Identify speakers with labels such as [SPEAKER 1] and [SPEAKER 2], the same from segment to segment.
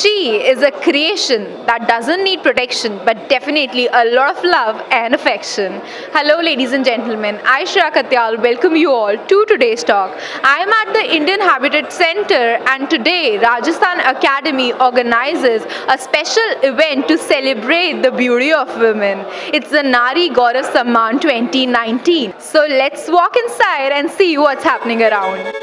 [SPEAKER 1] She is a creation that doesn't need protection but definitely a lot of love and affection. Hello, ladies and gentlemen. I, Shreeya Katyal, welcome you all to today's talk. I am at the Indian Habitat Center, and today Rajasthan Academy organizes a special event to celebrate the beauty of women. It's the Nari Gaurav Samman 2019. So let's walk inside and see what's happening around.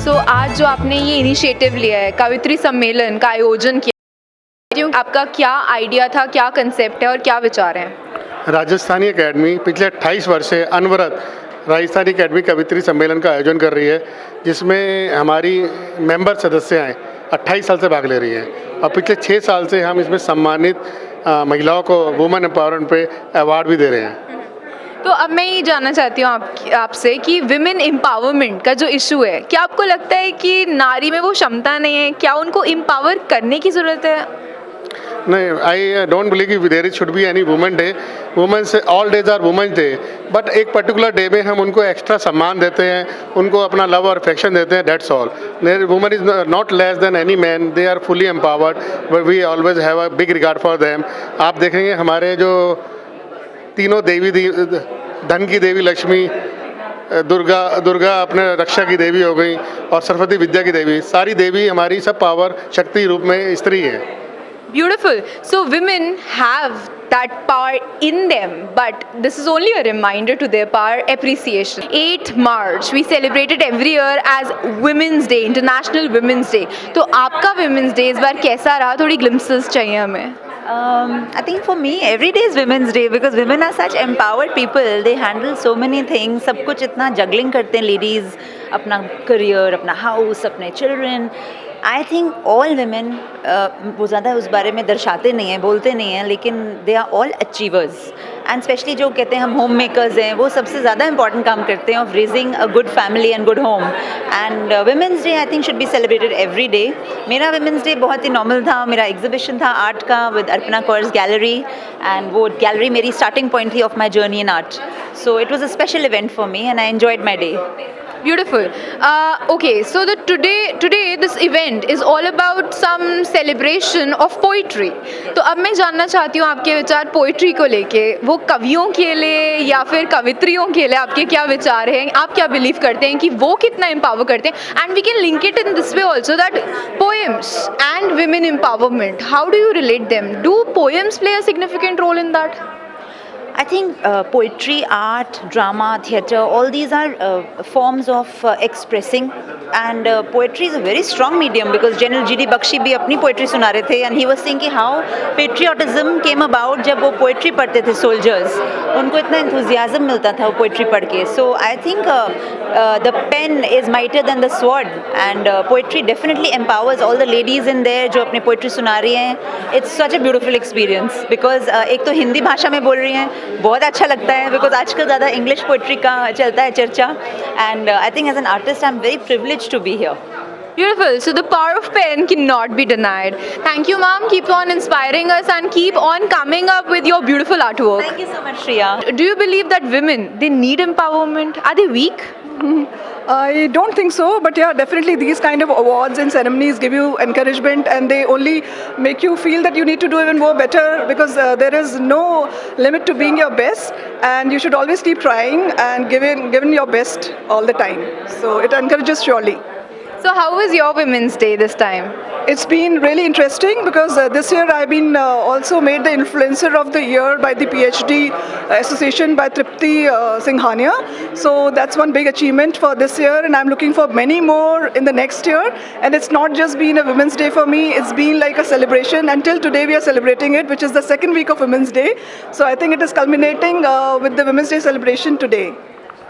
[SPEAKER 1] सो आज जो आपने ये initiative लिया है, कवित्री सम्मेलन का आयोजन किया, आपका क्या आइडिया था, क्या कंसेप्ट है और क्या विचार हैं?
[SPEAKER 2] राजस्थानी एकेडमी पिछले 28 वर्ष से अनवरत राजस्थानी एकेडमी कवित्री सम्मेलन का आयोजन कर रही है, जिसमें हमारी मेंबर सदस्याएं 28 साल से भाग ले रही हैं और पिछले 6 साल से हम इसमें सम्मानित महिलाओं को वुमेन एम्पावरमेंट पे अवार्ड भी दे रहे हैं।
[SPEAKER 1] तो अब मैं ये जानना चाहती हूँ आपसे कि विमेन एम्पावरमेंट का जो इशू है, क्या आपको लगता है कि नारी में वो क्षमता नहीं है, क्या उनको एम्पावर करने की ज़रूरत है?
[SPEAKER 2] नहीं, I don't believe there should be any women day. Women's all days are women's day, but एक पर्टिकुलर डे में हम उनको एक्स्ट्रा सम्मान देते हैं, उनको अपना लव और अफेक्शन देते हैं, that's all. Women is not less than any man, they are fully empowered, but we always have a big regard for them. आप देखेंगे हमारे जो तीनों देवी धन की देवी लक्ष्मी, दुर्गा अपने रक्षा की देवी हो गई और सरस्वती विद्या की देवी, सारी देवी हमारी सब पावर शक्ति रूप में स्त्री है।
[SPEAKER 1] Beautiful. So women have that power in them, but this is only a reminder to their power appreciation. 8th March we celebrate it every year as Women's Day, International Women's Day. तो आपका Women's Day इस बार कैसा रहा? थोड़ी glimpses चाहिए हमें.
[SPEAKER 3] I think for me every day is Women's Day because women are such empowered people. They handle so many things. सब कुछ इतना juggling करते हैं ladies, अपना career, अपना house, अपने children. I think all women वो ज़्यादा उस बारे में दर्शाते नहीं हैं, बोलते नहीं हैं, लेकिन they are all achievers and specially जो कहते हैं हम होम मेकर्स हैं, वो सबसे ज़्यादा इंपॉर्टेंट काम करते हैं of raising a good family and good home. And women's day I think should be celebrated every day. मेरा वुमेंस डे बहुत ही नॉर्मल था। मेरा एग्जीबिशन था आर्ट का with Arpana Kaur's gallery, and वो गैलरी मेरी स्टार्टिंग पॉइंट थी of my journey in art. So it was a special event for me and I enjoyed my day.
[SPEAKER 1] Beautiful. Okay, so today this event is all about some celebration of poetry. तो अब मैं जानना चाहती हूँ आपके विचार poetry को लेके, वो कवियों के लिए या फिर कवित्रियों के लिए आपके क्या विचार हैं? आप क्या बिलीव करते हैं कि वो कितना एम्पावर करते हैं? And we can link it in this way also that poems and women empowerment, how do you relate them? Do poems play a significant role in that?
[SPEAKER 3] I think poetry, art, drama, theatre, all these are forms of expressing, and poetry is a very strong medium because General G.D. Bakshi भी अपनी poetry सुना रहे थे, and he was saying कि how patriotism came about जब वो poetry पढ़ते थे soldiers, उनको इतना enthusiasm मिलता था वो poetry पढ़ के। So I think the pen is mightier than the sword, and poetry definitely empowers all the ladies in there जो अपने poetry सुना रही हैं। It's such a beautiful experience because एक तो हिंदी भाषा में बोल रही हैं, बहुत अच्छा लगता है बिकॉज आजकल ज़्यादा इंग्लिश पोइट्री का चलता है चर्चा, and I think as an artist I am very privileged to be here.
[SPEAKER 1] Beautiful. So the power of pen cannot be denied. Thank you, ma'am. Keep on inspiring us and keep on coming up with your beautiful artwork.
[SPEAKER 3] Thank you so much, Shreeya.
[SPEAKER 1] Do you believe that women, they need empowerment? Are they weak?
[SPEAKER 4] I don't think so, but yeah, definitely these kind of awards and ceremonies give you encouragement, and they only make you feel that you need to do even more better because there is no limit to being your best, and you should always keep trying and giving your best all the time. So it encourages surely.
[SPEAKER 1] So how was your Women's Day this time?
[SPEAKER 4] It's been really interesting because this year I've been also made the Influencer of the Year by the PhD Association by Tripti Singhania. So that's one big achievement for this year, and I'm looking for many more in the next year. And it's not just been a Women's Day for me, it's been like a celebration. Until today we are celebrating it, which is the second week of Women's Day. So I think it is culminating with the Women's Day celebration today.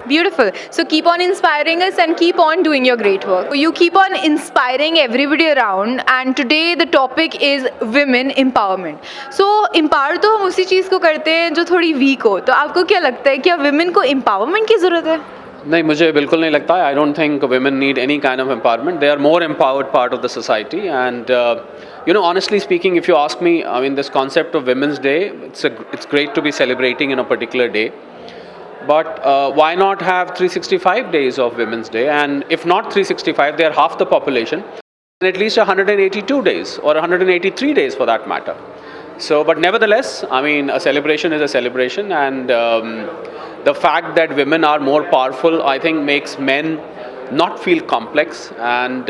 [SPEAKER 1] Beautiful. So keep on inspiring us and keep on doing your great work. You keep on inspiring everybody around, and today the topic is women empowerment. So empower तो हम उसी चीज़ को करते हैं जो थोड़ी weak हो. तो आपको क्या लगता है क्या women को empowerment की ज़रूरत है?
[SPEAKER 5] नहीं, मुझे बिल्कुल नहीं लगता. I don't think women need any kind of empowerment. They are more empowered part of the society. And honestly speaking, if you ask me, I mean, this concept of Women's Day, it's great to be celebrating in a particular day. But why not have 365 days of Women's Day? And if not 365, they are half the population. And at least 182 days or 183 days for that matter. So, but nevertheless, I mean, a celebration is a celebration, and the fact that women are more powerful, I think, makes men not feel complex, and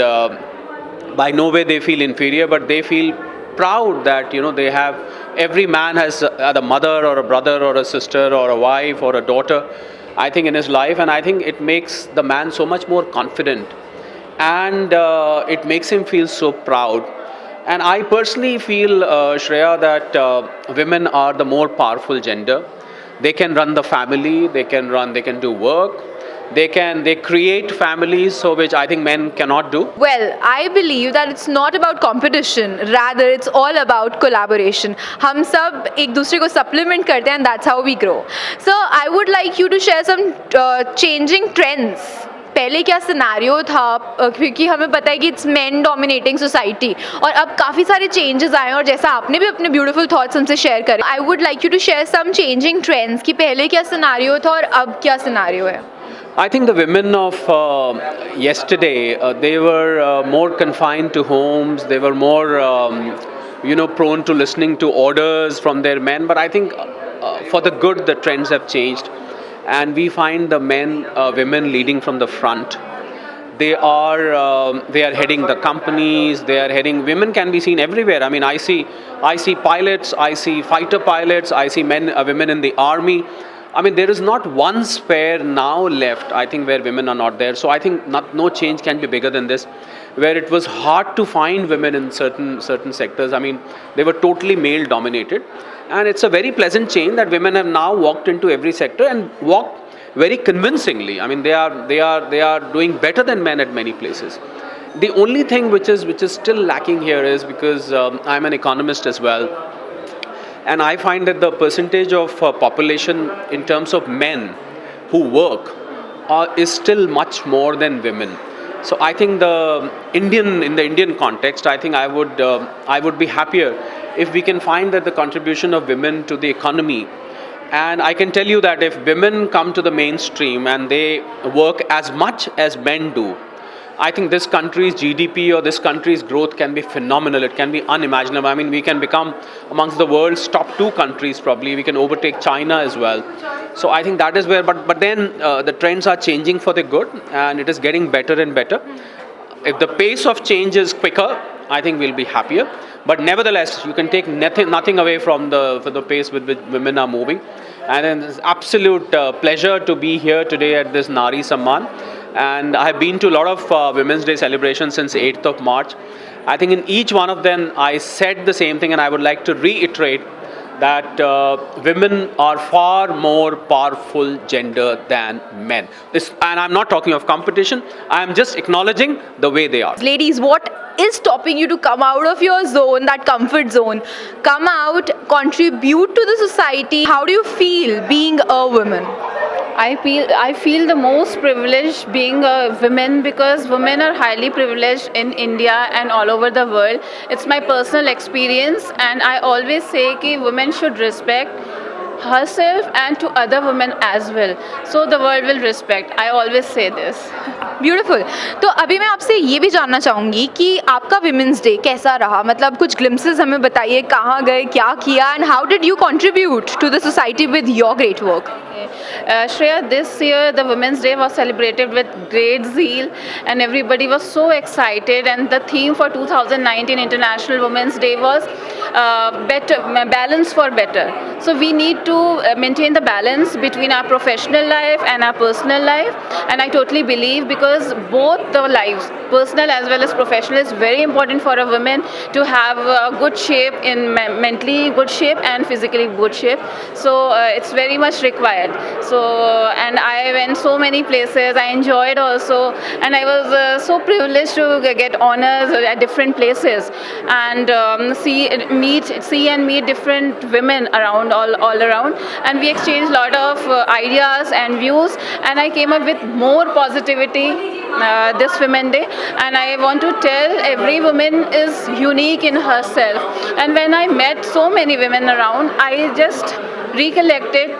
[SPEAKER 5] by no way they feel inferior, but they feel proud that they have, every man has a mother or a brother or a sister or a wife or a daughter, I think, in his life, and I think it makes the man so much more confident, and it makes him feel so proud. And I personally feel, Shreya, that women are the more powerful gender. They can run the family, they can do work, they create families, so which I think men cannot do.
[SPEAKER 1] Well, I believe that it's not about competition, rather it's all about collaboration. हम सब एक दूसरे को supplement करते हैं, and that's how we grow. So I would like you to share some changing trends. पहले क्या scenario था, क्योंकि हमें पता है कि इट्स मेन डोमिनेटिंग सोसाइटी, और अब काफ़ी सारे चेंजेस आए हैं, और जैसा आपने भी अपने ब्यूटीफुल थॉट्स हमसे शेयर करे, I would like you to share some changing trends कि पहले क्या सिनेरियो था और अब क्या सिनेरियो है.
[SPEAKER 5] I think the women of yesterday, they were more confined to homes. They were more, prone to listening to orders from their men. But I think for the good, the trends have changed, and we find the women leading from the front. They are heading the companies. Women can be seen everywhere. I mean, I see pilots. I see fighter pilots. I see women in the army. I mean, there is not one spare now left, I think, where women are not there. So I think no change can be bigger than this, where it was hard to find women in certain sectors. I mean, they were totally male dominated, and it's a very pleasant change that women have now walked into every sector and walked very convincingly. I mean, they are doing better than men at many places. The only thing which is still lacking here is, because I'm an economist as well, and I find that the percentage of population in terms of men who work is still much more than women. So I think in the Indian context, I think I would be happier if we can find that the contribution of women to the economy. And I can tell you that if women come to the mainstream and they work as much as men do, I think this country's GDP or this country's growth can be phenomenal. It can be unimaginable. I mean, we can become amongst the world's top 2 countries probably. We can overtake China as well. So I think that is where, but then the trends are changing for the good, and it is getting better and better. If the pace of change is quicker, I think we'll be happier. But nevertheless, you can take nothing away from the pace with which women are moving. And it's absolute pleasure to be here today at this Nari Samman. And I have been to a lot of Women's Day celebrations since 8th of March. I think in each one of them, I said the same thing, and I would like to reiterate that women are far more powerful gender than men. And I'm not talking of competition. I'm just acknowledging the way they are.
[SPEAKER 1] Ladies, what is stopping you to come out of your zone, that comfort zone? Come out, contribute to the society. How do you feel being a woman?
[SPEAKER 6] I feel the most privileged being a woman, because women are highly privileged in India and all over the world. It's my personal experience, and I always say that women should respect herself and to other women as well, so the world will respect. I always say this.
[SPEAKER 1] Beautiful. तो अभी मैं आपसे ये भी जानना चाहूँगी कि आपका विमेंस डे कैसा रहा, मतलब कुछ ग्लिम्पसेस हमें बताइए, कहाँ गए, क्या किया, and how did you contribute to the society with your great work.
[SPEAKER 6] Shreya, this year the Women's Day was celebrated with great zeal, and everybody was so excited, and the theme for 2019 International Women's Day was balance for better. So we need to maintain the balance between our professional life and our personal life, and I totally believe, because both the lives, personal as well as professional, is very important for a woman to have a good shape, in mentally good shape and physically good shape. So it's very much required. So and I went so many places. I enjoyed also, and I was so privileged to get honors at different places and see and meet different women around all around, and we exchanged a lot of ideas and views, and I came up with more positivity this Women Day, and I want to tell every woman is unique in herself. And when I met so many women around, I just recollected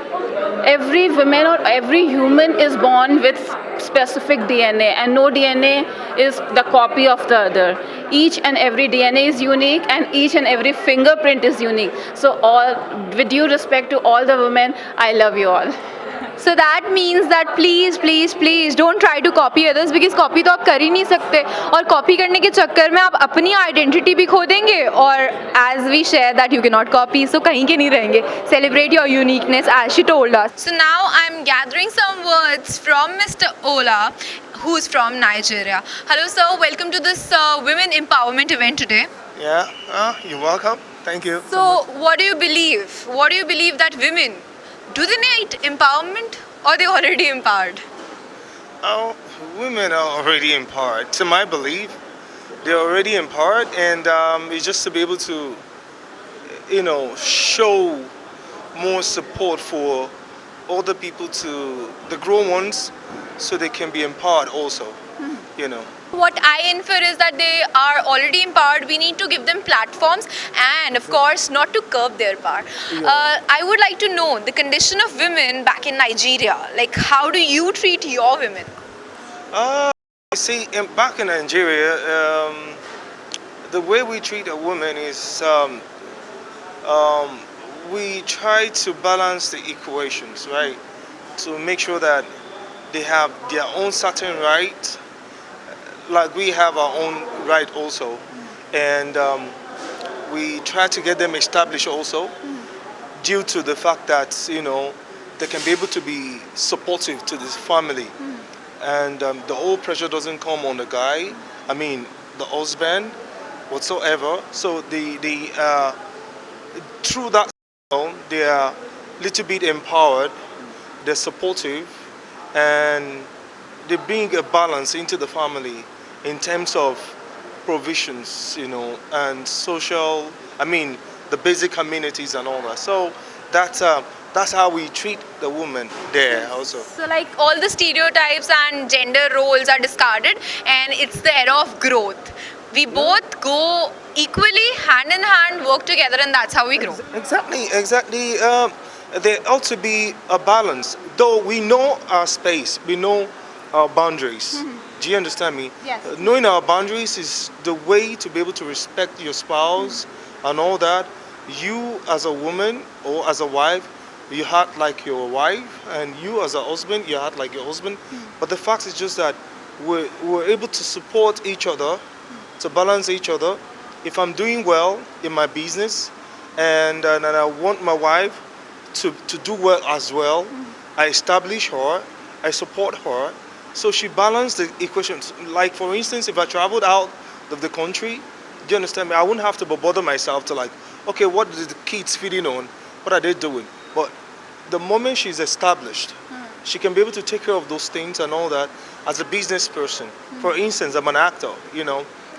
[SPEAKER 6] every woman or every human is born with specific DNA, and no DNA is the copy of the other. Each and every DNA is unique, and each and every fingerprint is unique. So all, with due respect to all the women, I love you all.
[SPEAKER 1] So that means that please don't try to copy others, because copy तो आप कर ही नहीं सकते, और copy करने के चक्कर में आप अपनी identity भी खो देंगे, और as we share that you cannot copy, so कहीं के नहीं रहेंगे. Celebrate your uniqueness as she told us. So now I'm gathering some words from Mr. Ola, who's from Nigeria. Hello sir, welcome to this women empowerment event today.
[SPEAKER 7] Yeah, you're welcome. Thank you.
[SPEAKER 1] So what do you believe? What do you believe that women, do they need empowerment or they already empowered?
[SPEAKER 7] Oh, women are already empowered. To my belief, they're already empowered, and it's just to be able to, show more support for older people, to the grown ones, so they can be empowered also.
[SPEAKER 1] What I infer is that they are already empowered. We need to give them platforms and, of course, not to curb their power. I would like to know the condition of women back in Nigeria. Like, how do you treat your women?
[SPEAKER 7] See, back in Nigeria, the way we treat a woman is we try to balance the equations, right? To make sure that they have their own certain right, like we have our own right also, and we try to get them established also, due to the fact that they can be able to be supportive to this family, and the whole pressure doesn't come on the guy. I mean, the husband, whatsoever. So through that, they are a little bit empowered. They're supportive, and they bring a balance into the family in terms of provisions, and social, the basic amenities and all that. So that's how we treat the woman there also.
[SPEAKER 1] So, like, all the stereotypes and gender roles are discarded, and it's the era of growth. We both go equally, hand in hand, work together, and that's how we grow.
[SPEAKER 7] Exactly. There ought to be a balance. Though we know our space, we know our boundaries. Do you understand me?
[SPEAKER 1] Yes.
[SPEAKER 7] Knowing our boundaries is the way to be able to respect your spouse and all that. You as a woman or as a wife, you act like your wife, and you as a husband, you act like your husband. But the fact is just that we're able to support each other, to balance each other. If I'm doing well in my business, and I want my wife to do well as well, I establish her, I support her, so she balanced the equations. Like, for instance, if I traveled out of the country, do you understand me? I wouldn't have to bother myself to okay, what are the kids feeding on? What are they doing? But the moment she's established, she can be able to take care of those things and all that as a business person. For instance, I'm an actor,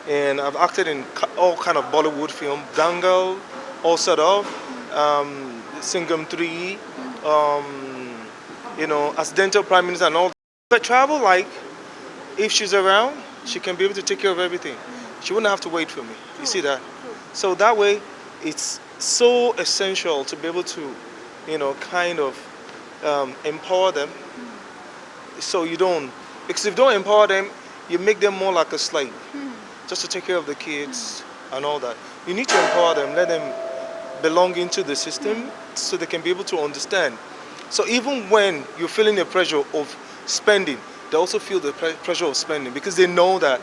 [SPEAKER 7] and I've acted in all kind of Bollywood film, Dangal, all sort of, Singham 3, Accidental Prime Minister and all that. If I travel, if she's around, she can be able to take care of everything. She wouldn't have to wait for me. You see that? So that way, it's so essential to be able to, empower them. So you don't, because if you don't empower them, you make them more like a slave, just to take care of the kids and all that. You need to empower them, let them belong into the system, so they can be able to understand. So even when you're feeling the pressure of spending, they also feel the pressure of spending, because they know that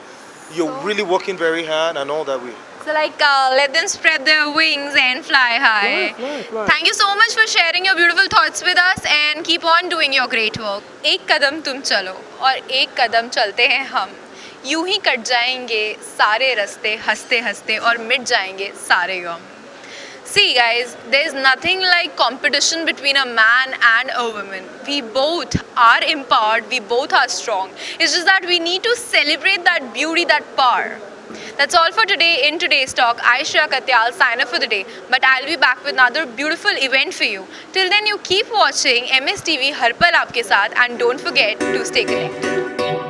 [SPEAKER 7] you're really working very hard and all that way.
[SPEAKER 1] So, let them spread their wings and fly high.
[SPEAKER 7] Fly.
[SPEAKER 1] Thank you so much for sharing your beautiful thoughts with us, and keep on doing your great work. एक कदम तुम चलो और एक कदम चलते हैं हम, यूं ही cut जाएंगे सारे रास्ते हंसते हंसते और मिट जाएंगे सारे गम. See, guys, there's nothing like competition between a man and a woman. We both are empowered, we both are strong. It's just that we need to celebrate that beauty, that power. That's all for today in today's talk. I, Shreeya Katyal, sign up for the day. But I'll be back with another beautiful event for you. Till then, you keep watching MSTV Har Pal Aapke Saath and don't forget to stay connected.